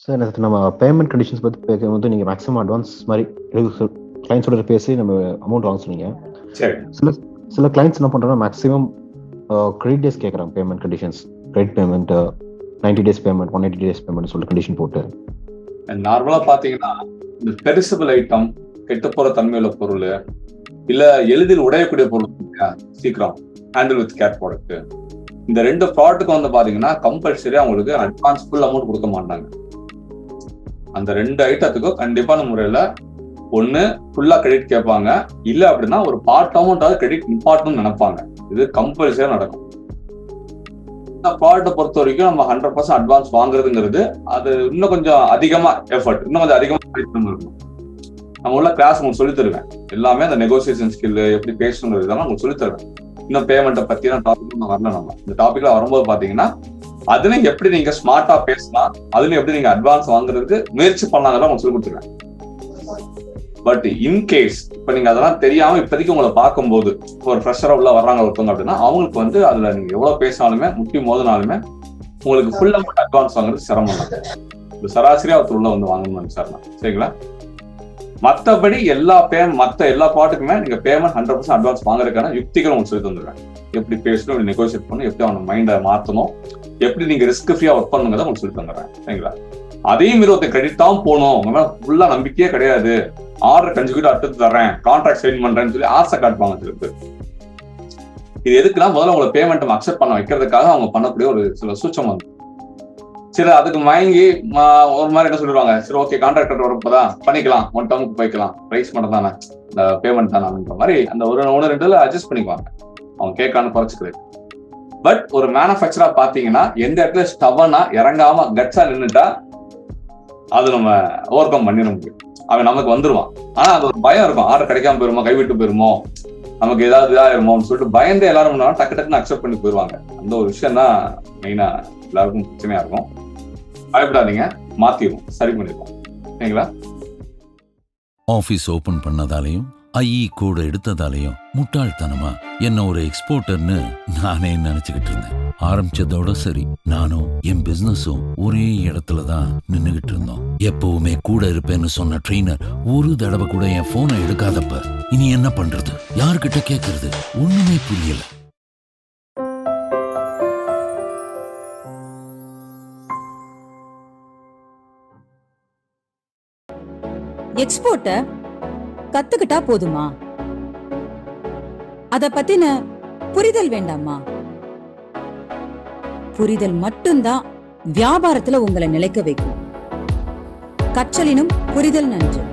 Sir நேற்று நம்ம payment conditions பற்றி பேசும்போது நீங்கள் மேக்ஸிமம் அட்வான்ஸ் மாதிரி கிளைண்ட்ஸோட பேசி நம்ம அமௌண்ட் வாங்க சொன்னீங்க. சரி, சில சில கிளைண்ட்ஸ் என்ன பண்ணுறாங்கன்னா மேக்ஸிமம் கிரெடிட் டேஸ் கேட்குறாங்க. Payment conditions credit payment 90 days payment 180 days payment சொல்லிட்டு கண்டிஷன் போட்டு. நார்மலா பாத்தீங்கன்னா இந்த பெரிசபிள் ஐட்டம், கெட்டு போற தன்மையுள்ள பொருள், இல்ல எளிதில் உடையக்கூடிய பொருள் இல்லையா, சீக்கிரம் ஹேண்டில் வித் கேர் ப்ராடக்ட், இந்த 2 ப்ராடக்ட்டுக்கு வந்து பாத்தீங்கன்னா கம்பல்சரி அவங்களுக்கு அட்வான்ஸ் ஃபுல் அமௌண்ட் கொடுக்க மாட்டாங்க. அந்த 2 ஐட்டத்துக்கும் கண்டிப்பான முறையில ஒண்ணு ஃபுல்லா கிரெடிட் கேட்பாங்க, இல்ல அப்படின்னா ஒரு பார்ட் அமௌண்ட் கிரெடிட் நிப்பாட்டணும்னு நினைப்பாங்க. இது கம்பல்சரியா நடக்கும். இந்த ப்ராடக்ட்டை பொறுத்த வரைக்கும் நம்ம 100% அட்வான்ஸ் வாங்குறதுங்கிறது அது இன்னும் கொஞ்சம் அதிகமா எஃபர்ட், இன்னும் கொஞ்சம் அதிகமா இருக்கும். நம்ம உள்ள கிளாஸ் உங்களுக்கு சொல்லி தருவேன். எல்லாமே அந்த நெகோசியேஷன் ஸ்கில் எப்படி பேசணுங்கிறது இதெல்லாம் உங்களுக்கு சொல்லி தருவேன். இன்னும் பேமெண்ட்டை பத்தின டாபிக் வரல. நம்ம இந்த டாபிக்ல வரும்போது பாத்தீங்கன்னா அதுலயும் எப்படி நீங்க ஸ்மார்ட்டா பேசலாம், அதுலயும் எப்படி நீங்க அட்வான்ஸ் வாங்குறதுக்கு முயற்சி பண்ணாங்கதான் உங்களுக்கு சொல்லி கொடுத்துருவேன். பட் இன்கேஸ் இப்ப நீங்க அதெல்லாம் தெரியாம இப்போதைக்கு உங்களை பார்க்கும்போது ஒரு ஃப்ரெஷரா உள்ள வர்றாங்க ஒருத்தவங்க அப்படின்னா அவங்களுக்கு வந்து அதுல நீங்க எவ்வளவு பேசினாலுமே முட்டி மோதினாலுமே உங்களுக்கு ஃபுல் அமௌண்ட் அட்வான்ஸ் வாங்குறது சிரமம் தான். ஒரு சராசரியா ஒருத்தர் உள்ள வந்து வாங்கணும்னு சார், சரிங்களா? மற்றபடி மற்ற எல்லா பாட்டுக்குமே நீங்க பேமெண்ட் 100% அட்வான்ஸ் வாங்குறதுக்கான யுக்திகள் உங்களுக்கு சொல்லி தந்துருவேன். எப்படி பேசணும், எப்படி நெகோசியேட் பண்ணணும், எப்படி அவங்க மைண்டை மாற்றணும், எப்படி நீங்க ரிஸ்க் ஃப்ரீயா ஒர்க் பண்ணுங்கிறத உங்களுக்கு சொல்லி தந்துடுறேன், சரிங்களா? அதே மாதிரி ஒருத்தர் கிரெடிட் தான் போகணும், உங்க மேல ஃபுல்லா நம்பிக்கையே கிடையாது, ஆர்டர் கன்சிக்யூட்டிவ் அடுத்து தர்றேன், கான்ட்ராக்ட் சைன் பண்றேன்னு சொல்லி ஆசை காட்டுவாங்க சிலருக்கு. இது எதுக்குன்னா முதல்ல உங்களை பேமெண்ட் அக்செப்ட் பண்ண வைக்கிறதுக்காக அவங்க பண்ணக்கூடிய ஒரு சில சூச்சம் வந்து சில அதுக்கு மயங்கி ஒரு மாதிரி என்ன சொல்லிடுவாங்க, சரி ஓகே கான்ட்ராக்டர் வரப்போதான் பண்ணிக்கலாம், 1 டேர்முக்கு போய்க்கலாம், பிரைஸ் மட்டும் தானே, இந்த பேமெண்ட் தானே அப்படின்ற மாதிரி அந்த ஒரு 1-2 அட்ஜஸ்ட் பண்ணிக்குவாங்க அவங்க கேட்கான்னு குறைச்சிக்கிறது. பட் ஒரு மேனுஃபேக்சரா பாத்தீங்கன்னா எந்த இடத்துல ஸ்டவனா இறங்காம கட்ஸா நின்றுட்டா அது நம்ம ஓவர் கம் பண்ணிட முடியும். அவன் நமக்கு வந்துருவான். ஆனா அது ஒரு பயம் இருக்கும், ஆர்டர் கிடைக்காம போயிருமோ, கைவிட்டு போயிருமோ, நமக்கு ஏதாவது இதாயிருமோன்னு சொல்லிட்டு பயந்தே எல்லாரும் டக்கு டக்குன்னு அக்செப்ட் பண்ணி போயிருவாங்க. அந்த ஒரு விஷயம் தான் மெயினா எல்லாருக்கும் பிரச்சனையா இருக்கும். பயப்படாதீங்க, மாத்திடுவோம், சரி பண்ணிடுவோம், சரிங்களா? ஆபீஸ் ஓபன் பண்ணதாலையும் ஐஇ கோடு எடுத்ததாலையும் முட்டாள்தனமா என்ன ஒரு எக்ஸ்போர்ட்டர்னு நானே நினைச்சுக்கிட்டு இருந்தேன். ஆரம்பிச்சதோட சரி, நானும் என் பிசினஸும் ஒரே இடத்துல தான் நின்னுகிட்டு இருந்தோம். எப்பவுமே கூட இருப்பேன்னு சொன்ன ட்ரெயினர் ஒரு தடவை கூட என் போனை எடுக்காதப்ப இனி என்ன பண்றது, யாருக்கிட்ட கேட்கறது, ஒண்ணுமே புரியல. எக்ஸ்போர்ட்ட கத்துக்கிட்டா போதுமா? அத பத்தின புரிதல் வேண்டாமா? புரிதல் மட்டும்தான் வியாபாரத்துல உங்களை நிலைக்க வைக்கும். கற்றலினும் புரிதல் நன்று.